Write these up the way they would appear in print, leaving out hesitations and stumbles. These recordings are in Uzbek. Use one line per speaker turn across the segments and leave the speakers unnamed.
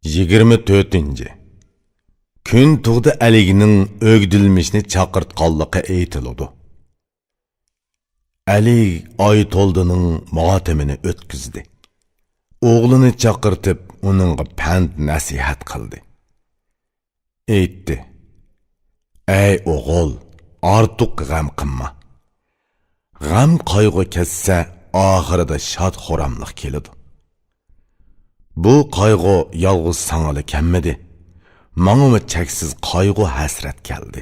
24. Kun tug'di Alining o'gdilmishni chaqirtqanligi aytiladi. Ali Oytoldining motamini o'tkazdi. O'g'lini chaqirtib, uningga pand nasihat qildi. Aytdi: "Ey o'g'il, ortiq g'am qilma. G'am qayg'u kessa, oxirida shod xo'ramlik keladi. Bu qayg'u yolg'iz sangali kelmadi. Manga cheksiz qayg'u hasrat keldi.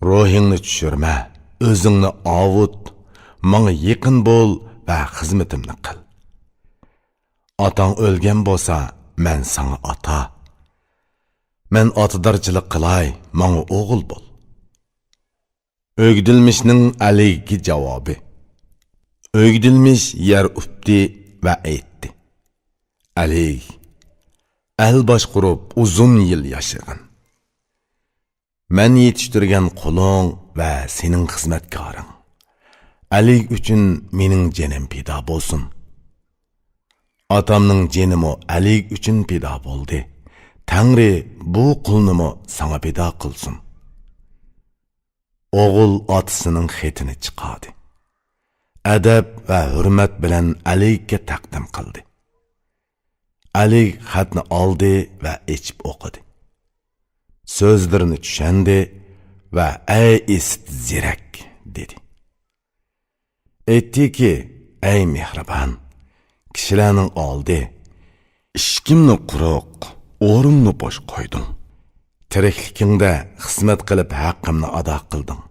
Ruhingni tushirma, o'zingni ovut, manga yaqin bo'l va xizmatimni qil. Otang o'lgan bo'lsa, men sana ota. Men otadarchilik qilay, manga o'g'il bo'l." O'gdilmishning Aliga javobi. O'gdilmish yer updi va aytdi: "Ali, el boshqurib uzun yil yashag'in. Men yetishtirgan quling va sening xizmatkoring. Ali uchun mening jenim pido bo'lsin. Atamning jenimi Ali uchun pido bo'ldi. Tangri bu qulnimi sana pido qilsin." O'g'il otasining xetini chiqardi. Adab va hurmat bilan Aliga taqdim qildi. Ali xatni oldi va ichib o'qidi. So'zlarini tushundi va "Ey esit zirak" dedi. Aytdiki: "Ey mehribon, kishilarning oldi, ishkimni quruq, o'rimni bo'sh qo'yding. Tirikligingda xizmat qilib haqqimni ado qilding.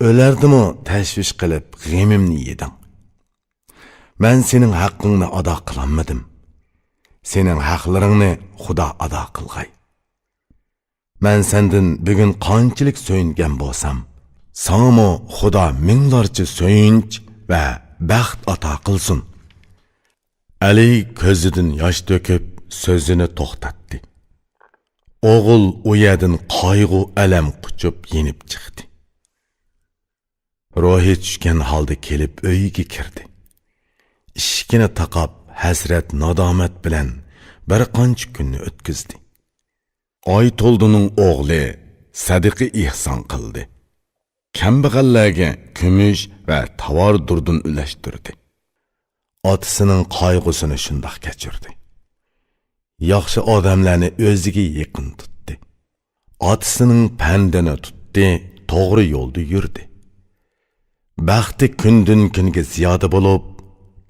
O'lardimi tashvish qilib g'amimni yeding. Men sening haqqingni ado qilolmadim. Sening haqlaringni Xudo ado qilg'ay. Men sendan bugun qanchalik so'yingan bo'lsam, sanamo Xudo minglarcha so'yinch va baxt ato qilsin." Ali ko'zidan yosh to'kib so'zini to'xtatdi. O'g'il u yerdan qayg'u alam quchib yenib chiqdi. Ruhi tushgan holda kelib uyiga kirdi. Ishkini taqab hasrat nadomat bilan bir qancha kunni o'tkazdi. Oytoldining o'g'li sadiqi ihson qildi. Kambag'allarga kumush va tovar durdun ulashtirdi. Otasining qayg'usini shundoq kechirdi. Yaxshi odamlarni o'ziga yaqin tutdi. Otasining pandini tutdi, to'g'ri yo'lda yurdi. Baxti kundan kunga ziyoda bo'lib,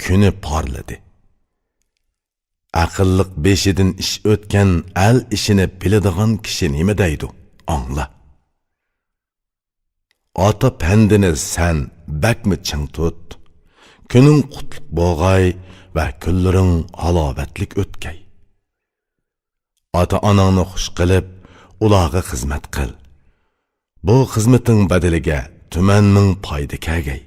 kuni porladi. Aqlliq beshidan ish o'tgan al ishini biladigan kishi nima deydi? Angla. Ota pandini sen bakmi ching tut. Kuning qutlug' bo'lg'ay va kunlaring halovatlik o'tkay. Ota-onangni xush qilib, ularga xizmat qil. Bu xizmating badaliga tuman ming foyda kelgay.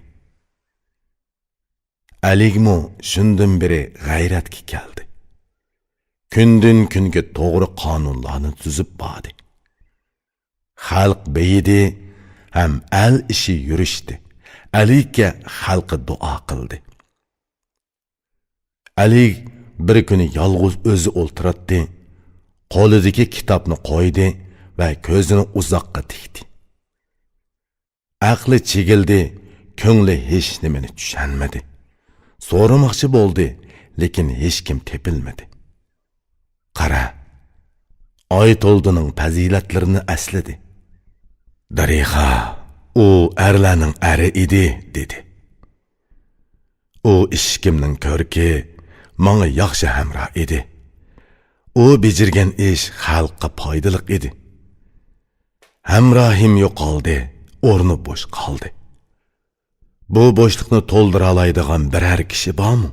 Aligmu shundan beri g'ayratga keldi. Kundan kunga to'g'ri qonunlarni tuzib bordi. Xalq beyidi ham al ishi yurishdi. Aliga xalqi duo qildi. Ali bir kuni yolg'iz o'zi o'ltiratdi. Qo'lidagi kitobni qo'ydi va ko'zini uzoqqa tikdi. Aqli chigildi, ko'ngli hech nimani tushunmadi. So'ramoqchi bo'ldi, lekin hech kim tepilmadi. Qara, Oytoldining fazilatlarini asladi. Darixa, u erlarning eri edi, dedi. U ishkimning ko'rki, menga yaxshi hamroh edi. U bijirgan ish xalqqa foydali edi. Hamrohim yo'qoldi, o'rni bo'sh qoldi. Bu bo'shliqni to'ldira oladigan biror kishi bormi?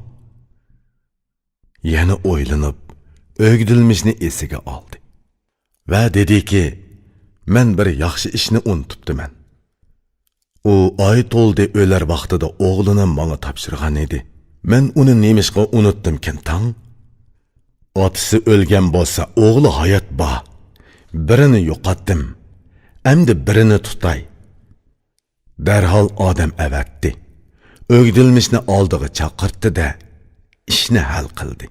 Yana o'ylanib, o'gdilmishni esiga oldi va dediki: "Men bir yaxshi ishni unutibdiman. U Oytoldi o'lar vaqtida o'g'lini menga topshirgan edi. Men uni nemishqa unutdimkin tang? Otasi o'lgan bo'lsa, o'g'li hayot bor. Birini yo'qotdim. Endi birini tutay." Darhol odam avatdi. O'gdilmishni oldiga chaqirtdi-da, ishni hal qildi.